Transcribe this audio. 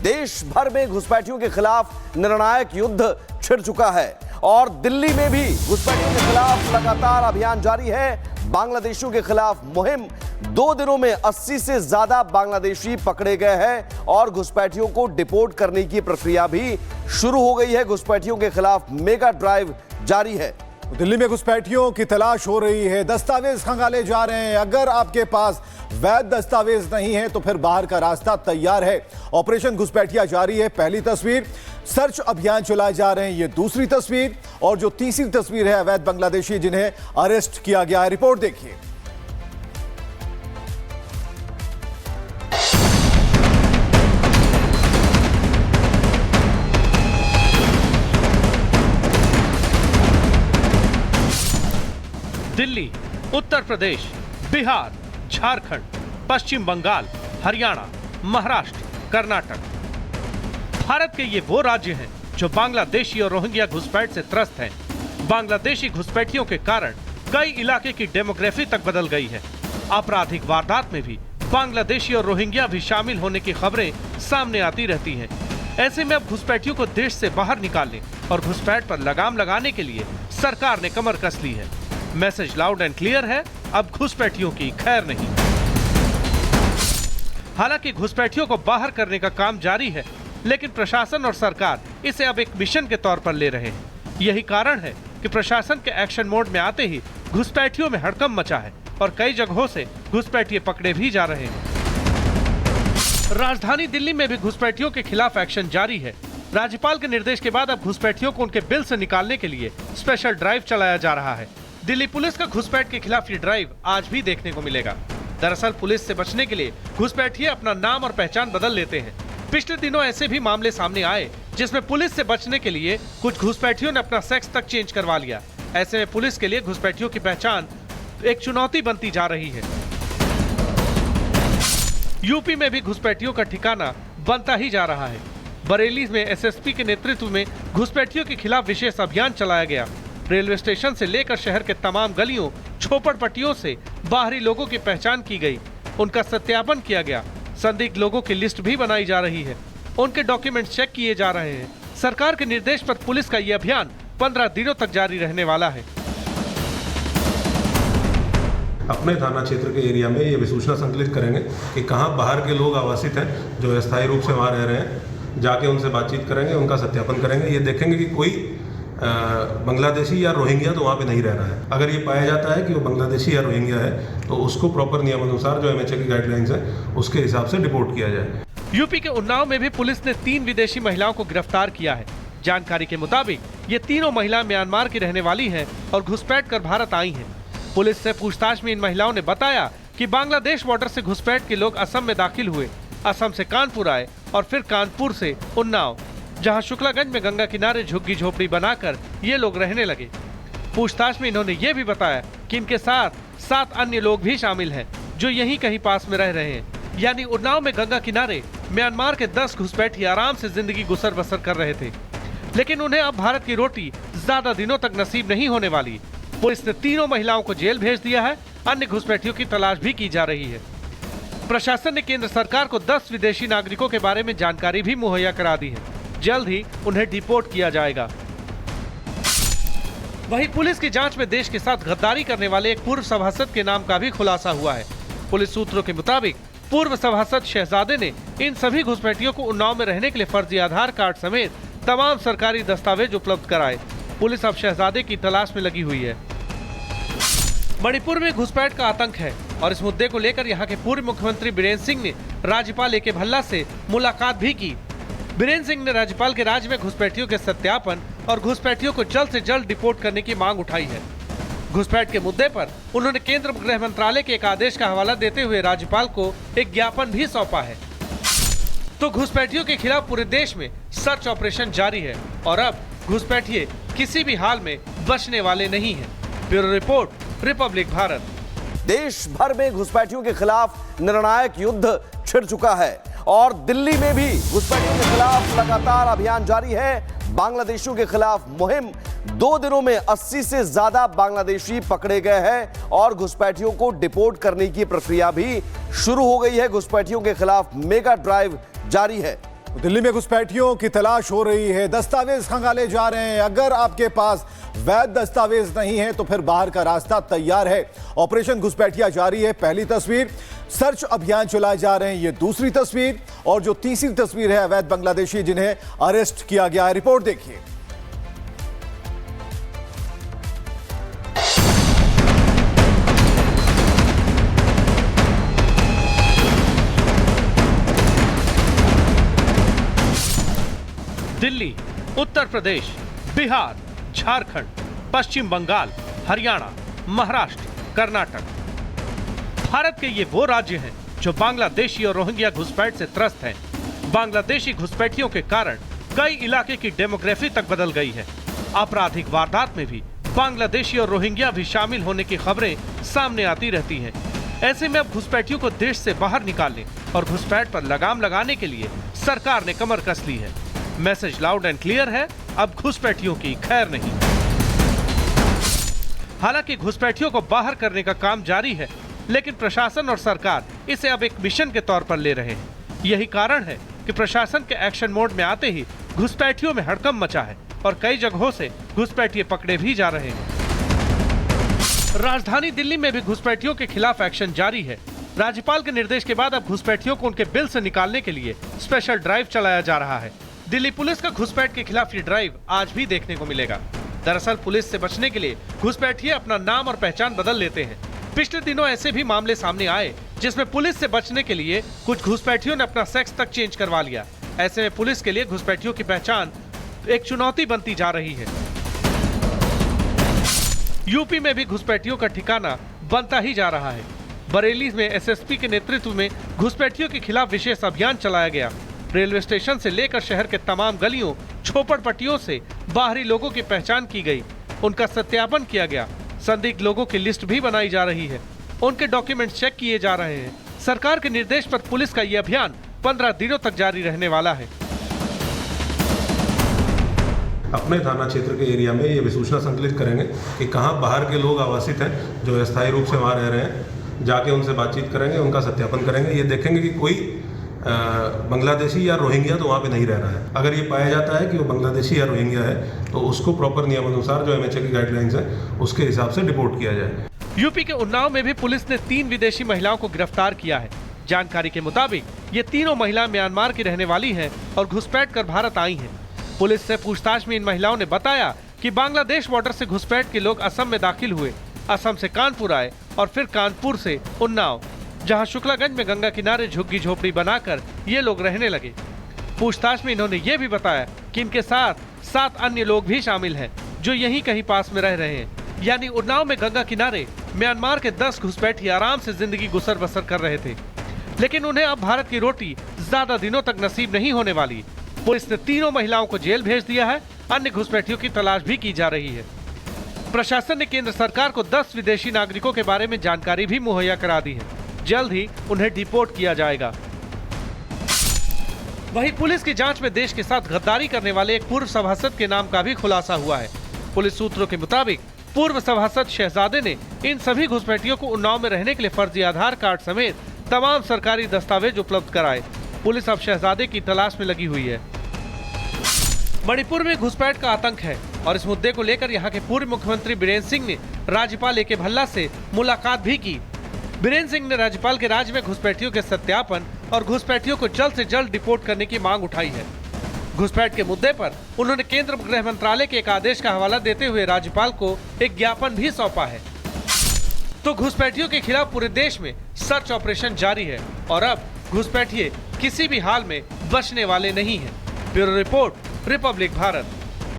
देश भर में घुसपैठियों के खिलाफ निर्णायक युद्ध छिड़ चुका है और दिल्ली में भी घुसपैठियों के खिलाफ लगातार अभियान जारी है। बांग्लादेशियों के खिलाफ मुहिम 2 दिनों में 80 से ज्यादा बांग्लादेशी पकड़े गए हैं और घुसपैठियों को डिपोर्ट करने की प्रक्रिया भी शुरू हो गई है। घुसपैठियों के खिलाफ मेगा ड्राइव जारी है। दिल्ली में घुसपैठियों की तलाश हो रही है, दस्तावेज खंगाले जा रहे हैं। अगर आपके पास वैध दस्तावेज नहीं है तो फिर बाहर का रास्ता तैयार है। ऑपरेशन घुसपैठिया जारी है। पहली तस्वीर, सर्च अभियान चलाए जा रहे हैं, ये दूसरी तस्वीर, और जो तीसरी तस्वीर है अवैध बांग्लादेशी जिन्हें अरेस्ट किया गया है। रिपोर्ट देखिए। दिल्ली, उत्तर प्रदेश, बिहार, झारखंड, पश्चिम बंगाल, हरियाणा, महाराष्ट्र, कर्नाटक, भारत के ये वो राज्य हैं जो बांग्लादेशी और रोहिंग्या घुसपैठ से त्रस्त हैं। बांग्लादेशी घुसपैठियों के कारण कई इलाके की डेमोग्राफी तक बदल गई है। आपराधिक वारदात में भी बांग्लादेशी और रोहिंग्या भी शामिल होने की खबरें सामने आती रहती हैं। ऐसे में अब घुसपैठियों को देश से बाहर निकालने और घुसपैठ पर लगाम लगाने के लिए सरकार ने कमर कस ली है। मैसेज लाउड एंड क्लियर है, अब घुसपैठियों की खैर नहीं। हालांकि घुसपैठियों को बाहर करने का काम जारी है, लेकिन प्रशासन और सरकार इसे अब एक मिशन के तौर पर ले रहे हैं। यही कारण है कि प्रशासन के एक्शन मोड में आते ही घुसपैठियों में हड़कंप मचा है और कई जगहों से घुसपैठिए पकड़े भी जा रहे हैं। राजधानी दिल्ली में भी घुसपैठियों के खिलाफ एक्शन जारी है। राज्यपाल के निर्देश के बाद अब घुसपैठियों को उनके बिल से निकालने के लिए स्पेशल ड्राइव चलाया जा रहा है। दिल्ली पुलिस का घुसपैठ के खिलाफ ये ड्राइव आज भी देखने को मिलेगा। दरअसल पुलिस से बचने के लिए घुसपैठिए अपना नाम और पहचान बदल लेते हैं। पिछले दिनों ऐसे भी मामले सामने आए जिसमें पुलिस से बचने के लिए कुछ घुसपैठियों ने अपना सेक्स तक चेंज करवा लिया। ऐसे में पुलिस के लिए घुसपैठियों की पहचान एक चुनौती बनती जा रही है। यूपी में भी घुसपैठियों का ठिकाना बनता ही जा रहा है। बरेली में एसएसपी के नेतृत्व में घुसपैठियों के खिलाफ विशेष अभियान चलाया गया। रेलवे स्टेशन से लेकर शहर के तमाम गलियों, झोपड़पट्टियों से बाहरी लोगों की पहचान की गई, उनका सत्यापन किया गया। संदिग्ध लोगों की लिस्ट भी बनाई जा रही है, उनके डॉक्यूमेंट्स चेक किए जा रहे हैं। सरकार के निर्देश पर पुलिस का यह अभियान 15 दिनों तक जारी रहने वाला है। अपने थाना क्षेत्र के एरिया में ये विसूचना संकलित करेंगे कि कहाँ बाहर के लोग आवासित हैं जो अस्थायी रूप से वहाँ रह रहे हैं। जाके उनसे बातचीत करेंगे, उनका सत्यापन करेंगे। ये देखेंगे कि कोई बांग्लादेशी या रोहिंग्या तो वहाँ पे नहीं रह रहा है। अगर ये पाया जाता है कि वो बांग्लादेशी या रोहिंग्या है तो उसको प्रॉपर नियमानुसार जो एमएचए की गाइडलाइंस है उसके हिसाब से डिपोर्ट किया जाए। यूपी के उन्नाव में भी पुलिस ने 3 विदेशी महिलाओं को गिरफ्तार किया है। जानकारी के मुताबिक ये तीनों महिला म्यांमार की रहने वाली हैं और घुसपैठ कर भारत आई हैं। पुलिस से पूछताछ में इन महिलाओं ने बताया कि बांग्लादेश बॉर्डर से घुसपैठ के लोग असम में दाखिल हुए, असम से कानपुर आए और फिर कानपुर से उन्नाव, जहां शुक्लागंज में गंगा किनारे झुग्गी झोपड़ी बनाकर ये लोग रहने लगे। पूछताछ में इन्होंने ये भी बताया कि इनके साथ 7 अन्य लोग भी शामिल हैं जो यहीं कहीं पास में रह रहे हैं। यानी उन्नाव में गंगा किनारे म्यांमार के 10 घुसपैठी आराम से जिंदगी गुजर बसर कर रहे थे, लेकिन उन्हें अब भारत की रोटी ज्यादा दिनों तक नसीब नहीं होने वाली। पुलिस ने तीनों महिलाओं को जेल भेज दिया है। अन्य घुसपैठियों की तलाश भी की जा रही है। प्रशासन ने केंद्र सरकार को 10 विदेशी नागरिकों के बारे में जानकारी भी मुहैया करा दी है। जल्द ही उन्हें डिपोर्ट किया जाएगा। वहीं पुलिस की जांच में देश के साथ गद्दारी करने वाले एक पूर्व सभासद के नाम का भी खुलासा हुआ है। पुलिस सूत्रों के मुताबिक पूर्व सभासद शहजादे ने इन सभी घुसपैठियों को उन्नाव में रहने के लिए फर्जी आधार कार्ड समेत तमाम सरकारी दस्तावेज उपलब्ध कराए। पुलिस अब शहजादे की तलाश में लगी हुई है। मणिपुर में घुसपैठ का आतंक है और इस मुद्दे को लेकर यहाँ के पूर्व मुख्यमंत्री बीरेन्द्र सिंह ने राज्यपाल ए.के. भल्ला से मुलाकात भी की। बीरेन्द्र सिंह ने राज्यपाल के राज्य में घुसपैठियों के सत्यापन और घुसपैठियों को जल्द से जल्द डिपोर्ट करने की मांग उठाई है। घुसपैठ के मुद्दे पर उन्होंने केंद्र गृह मंत्रालय के एक आदेश का हवाला देते हुए राज्यपाल को एक ज्ञापन भी सौंपा है। तो घुसपैठियों के खिलाफ पूरे देश में सर्च ऑपरेशन जारी है और अब घुसपैठिए किसी भी हाल में बचने वाले नहीं हैं। Bureau report, Republic Bharat. देश भर में घुसपैठियों के खिलाफ निर्णायक युद्ध छिड़ चुका है और दिल्ली में भी घुसपैठियों के खिलाफ लगातार अभियान जारी है। बांग्लादेशियों के खिलाफ मुहिम 2 दिनों में 80 से ज्यादा बांग्लादेशी पकड़े गए हैं और घुसपैठियों को डिपोर्ट करने की प्रक्रिया भी शुरू हो गई है। घुसपैठियों के खिलाफ मेगा ड्राइव जारी है। दिल्ली में घुसपैठियों की तलाश हो रही है, दस्तावेज खंगाले जा रहे हैं। अगर आपके पास वैध दस्तावेज नहीं है तो फिर बाहर का रास्ता तैयार है। ऑपरेशन घुसपैठिया जारी है। पहली तस्वीर, सर्च अभियान चलाए जा रहे हैं, ये दूसरी तस्वीर, और जो तीसरी तस्वीर है अवैध बांग्लादेशी जिन्हें अरेस्ट किया गया है। रिपोर्ट देखिए। दिल्ली, उत्तर प्रदेश, बिहार, झारखंड, पश्चिम बंगाल, हरियाणा, महाराष्ट्र, कर्नाटक, भारत के ये वो राज्य हैं जो बांग्लादेशी और रोहिंग्या घुसपैठ से त्रस्त हैं। बांग्लादेशी घुसपैठियों के कारण कई इलाके की डेमोग्राफी तक बदल गई है। आपराधिक वारदात में भी बांग्लादेशी और रोहिंग्या भी शामिल होने की खबरें सामने आती रहती हैं। ऐसे में अब घुसपैठियों को देश से बाहर निकालने और घुसपैठ पर लगाम लगाने के लिए सरकार ने कमर कस ली है। मैसेज लाउड एंड क्लियर है, अब घुसपैठियों की खैर नहीं। हालांकि घुसपैठियों को बाहर करने का काम जारी है, लेकिन प्रशासन और सरकार इसे अब एक मिशन के तौर पर ले रहे हैं। यही कारण है कि प्रशासन के एक्शन मोड में आते ही घुसपैठियों में हड़कंप मचा है और कई जगहों से घुसपैठिए पकड़े भी जा रहे हैं। राजधानी दिल्ली में भी घुसपैठियों के खिलाफ एक्शन जारी है। राज्यपाल के निर्देश के बाद अब घुसपैठियों को उनके बिल से निकालने के लिए स्पेशल ड्राइव चलाया जा रहा है। दिल्ली पुलिस का घुसपैठ के खिलाफ ये ड्राइव आज भी देखने को मिलेगा। दरअसल पुलिस से बचने के लिए घुसपैठिए अपना नाम और पहचान बदल लेते हैं। पिछले दिनों ऐसे भी मामले सामने आए जिसमें पुलिस से बचने के लिए कुछ घुसपैठियों ने अपना सेक्स तक चेंज करवा लिया। ऐसे में पुलिस के लिए घुसपैठियों की पहचान एक चुनौती बनती जा रही है। यूपी में भी घुसपैठियों का ठिकाना बनता ही जा रहा है। बरेली में एसएसपी के नेतृत्व में घुसपैठियों के खिलाफ विशेष अभियान चलाया गया। रेलवे स्टेशन से लेकर शहर के तमाम गलियों, झोपड़पट्टियों से बाहरी लोगों की पहचान की गई, उनका सत्यापन किया गया। संदिग्ध लोगों की लिस्ट भी बनाई जा रही है, उनके डॉक्यूमेंट चेक किए जा रहे हैं। सरकार के निर्देश पर पुलिस का यह अभियान 15 दिनों तक जारी रहने वाला है। अपने थाना क्षेत्र के एरिया में ये विसूचना संकलित करेंगे कि कहाँ बाहर के लोग आवासित हैं जो अस्थायी रूप से वहाँ रह रहे हैं। जाके उनसे बातचीत करेंगे, उनका सत्यापन करेंगे। ये देखेंगे कि कोई बांग्लादेशी या रोहिंग्या तो वहाँ पे नहीं रह रहा है। अगर ये पाया जाता है कि वो बांग्लादेशी या रोहिंग्या है तो उसको प्रॉपर नियमानुसार जो एमएचए की गाइडलाइंस है उसके हिसाब से रिपोर्ट किया जाए। यूपी के उन्नाव में भी पुलिस ने 3 विदेशी महिलाओं को गिरफ्तार किया है। जानकारी के मुताबिक ये तीनों महिला म्यांमार की रहने वाली हैं और घुसपैठ कर भारत आई हैं। पुलिस से पूछताछ में इन महिलाओं ने बताया कि बांग्लादेश बॉर्डर से घुसपैठ के लोग असम में दाखिल हुए, असम से कानपुर आए और फिर कानपुर से उन्नाव, जहां शुक्लागंज में गंगा किनारे झुग्गी झोपड़ी बनाकर ये लोग रहने लगे। पूछताछ में इन्होंने ये भी बताया कि इनके साथ 7 अन्य लोग भी शामिल हैं जो यहीं कहीं पास में रह रहे हैं। यानी उन्नाव में गंगा किनारे म्यांमार के 10 घुसपैठी आराम से जिंदगी गुजर बसर कर रहे थे, लेकिन उन्हें अब भारत की रोटी ज्यादा दिनों तक नसीब नहीं होने वाली। पुलिस ने तीनों महिलाओं को जेल भेज दिया है। अन्य घुसपैठियों की तलाश भी की जा रही है। प्रशासन ने केंद्र सरकार को 10 विदेशी नागरिकों के बारे में जानकारी भी मुहैया करा दी है। जल्द ही उन्हें डिपोर्ट किया जाएगा। वहीं पुलिस की जांच में देश के साथ गद्दारी करने वाले एक पूर्व सभासद के नाम का भी खुलासा हुआ है। पुलिस सूत्रों के मुताबिक पूर्व सभासद शहजादे ने इन सभी घुसपैठियों को उन्नाव में रहने के लिए फर्जी आधार कार्ड समेत तमाम सरकारी दस्तावेज उपलब्ध कराए। पुलिस अब शहजादे की तलाश में लगी हुई है। मणिपुर में घुसपैठ का आतंक है और इस मुद्दे को लेकर यहाँ के पूर्व मुख्यमंत्री बीरेन्द्र सिंह ने राज्यपाल ए.के. भल्ला से मुलाकात भी की। बीरेन्द्र सिंह ने राज्यपाल के राज्य में घुसपैठियों के सत्यापन और घुसपैठियों को जल्द से जल्द डिपोर्ट करने की मांग उठाई है। घुसपैठ के मुद्दे पर उन्होंने केंद्र गृह मंत्रालय के एक आदेश का हवाला देते हुए राज्यपाल को एक ज्ञापन भी सौंपा है। तो घुसपैठियों के खिलाफ पूरे देश में सर्च ऑपरेशन जारी है और अब घुसपैठिए किसी भी हाल में बचने वाले नहीं हैं। Bureau report, Republic Bharat.